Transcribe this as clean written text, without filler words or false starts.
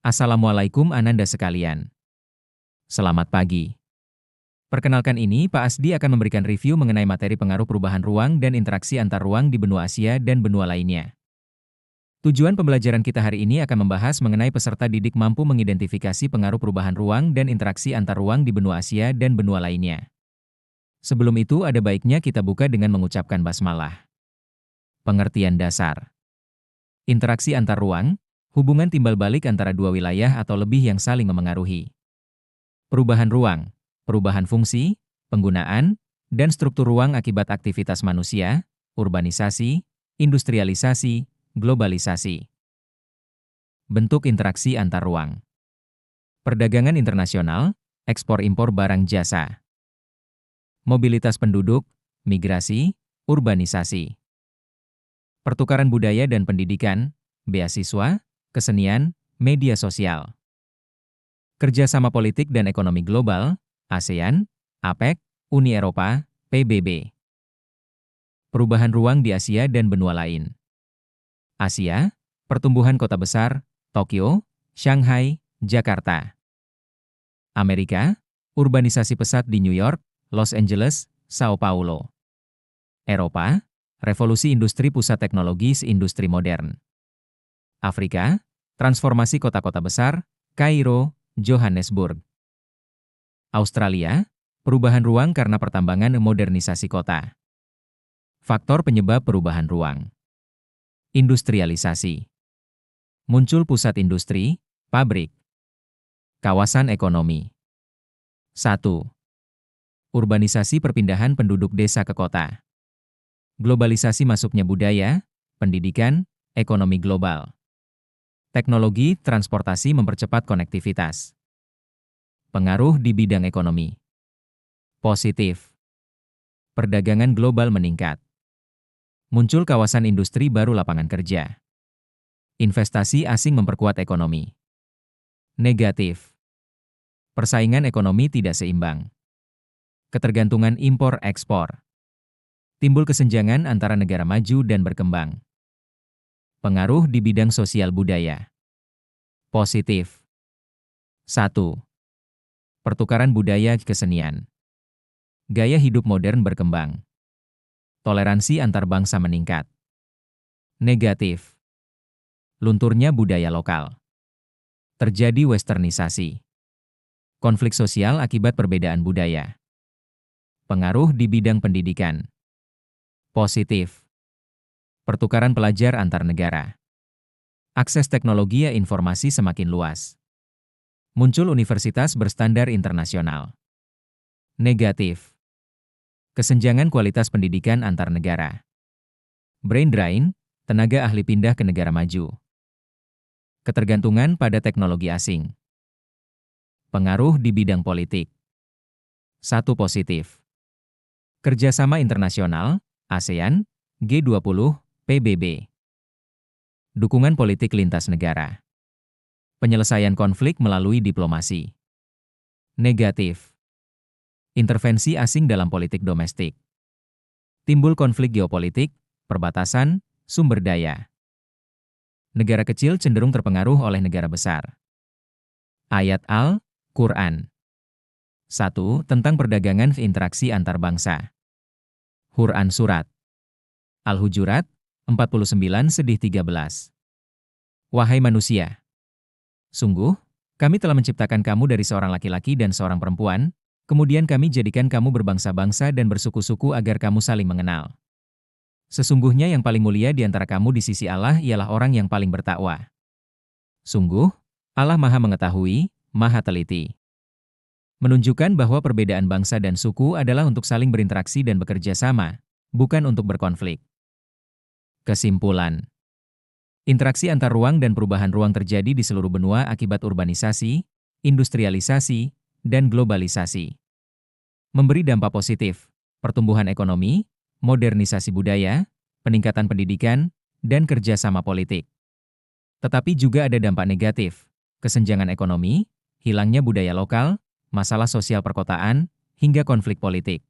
Assalamualaikum Ananda sekalian. Selamat pagi. Perkenalkan ini Pak Asdi akan memberikan review mengenai materi pengaruh perubahan ruang dan interaksi antar ruang di benua Asia dan benua lainnya. Tujuan pembelajaran kita hari ini akan membahas mengenai peserta didik mampu mengidentifikasi pengaruh perubahan ruang dan interaksi antar ruang di benua Asia dan benua lainnya. Sebelum itu ada baiknya kita buka dengan mengucapkan basmalah. Pengertian dasar. Interaksi antar ruang, hubungan timbal balik antara dua wilayah atau lebih yang saling memengaruhi. Perubahan ruang, perubahan fungsi, penggunaan, dan struktur ruang akibat aktivitas manusia, urbanisasi, industrialisasi, globalisasi. Bentuk interaksi antar ruang. Perdagangan internasional, ekspor-impor barang jasa. Mobilitas penduduk, migrasi, urbanisasi. Pertukaran budaya dan pendidikan, beasiswa, kesenian, media sosial. Kerjasama politik dan ekonomi global, ASEAN, APEC, Uni Eropa, PBB. Perubahan ruang di Asia dan benua lain. Asia, pertumbuhan kota besar, Tokyo, Shanghai, Jakarta. Amerika, urbanisasi pesat di New York, Los Angeles, Sao Paulo. Eropa, revolusi industri pusat teknologi industri modern. Afrika, transformasi kota-kota besar, Kairo, Johannesburg. Australia, perubahan ruang karena pertambangan modernisasi kota. Faktor penyebab perubahan ruang. Industrialisasi. Muncul pusat industri, pabrik. Kawasan ekonomi. 1. Urbanisasi perpindahan penduduk desa ke kota. Globalisasi masuknya budaya, pendidikan, ekonomi global. Teknologi transportasi mempercepat konektivitas. Pengaruh di bidang ekonomi. Positif. Perdagangan global meningkat. Muncul kawasan industri baru lapangan kerja. Investasi asing memperkuat ekonomi. Negatif. Persaingan ekonomi tidak seimbang. Ketergantungan impor-ekspor. Timbul kesenjangan antara negara maju dan berkembang. Pengaruh di bidang sosial budaya. Positif. 1. Pertukaran budaya kesenian. Gaya hidup modern berkembang. Toleransi antar bangsa meningkat. Negatif. Lunturnya budaya lokal. Terjadi westernisasi. Konflik sosial akibat perbedaan budaya. Pengaruh di bidang pendidikan. Positif. Pertukaran pelajar antar negara. Akses teknologi informasi semakin luas. Muncul universitas berstandar internasional. Negatif. Kesenjangan kualitas pendidikan antar negara. Brain drain, tenaga ahli pindah ke negara maju. Ketergantungan pada teknologi asing. Pengaruh di bidang politik. 1. Positif. Kerjasama internasional, ASEAN, G20, PBB. Dukungan politik lintas negara. Penyelesaian konflik melalui diplomasi. Negatif. Intervensi asing dalam politik domestik. Timbul konflik geopolitik, perbatasan, sumber daya. Negara kecil cenderung terpengaruh oleh negara besar. Ayat Al-Quran. 1. Tentang perdagangan interaksi antar bangsa. Quran Surat Al-Hujurat 49-13. Wahai manusia, sungguh, kami telah menciptakan kamu dari seorang laki-laki dan seorang perempuan, kemudian kami jadikan kamu berbangsa-bangsa dan bersuku-suku agar kamu saling mengenal. Sesungguhnya yang paling mulia di antara kamu di sisi Allah ialah orang yang paling bertakwa. Sungguh, Allah Maha Mengetahui, Maha Teliti. Menunjukkan bahwa perbedaan bangsa dan suku adalah untuk saling berinteraksi dan bekerja sama, bukan untuk berkonflik. Kesimpulan. Interaksi antar ruang dan perubahan ruang terjadi di seluruh benua akibat urbanisasi, industrialisasi, dan globalisasi. Memberi dampak positif, pertumbuhan ekonomi, modernisasi budaya, peningkatan pendidikan, dan kerjasama politik. Tetapi juga ada dampak negatif, kesenjangan ekonomi, hilangnya budaya lokal, masalah sosial perkotaan, hingga konflik politik.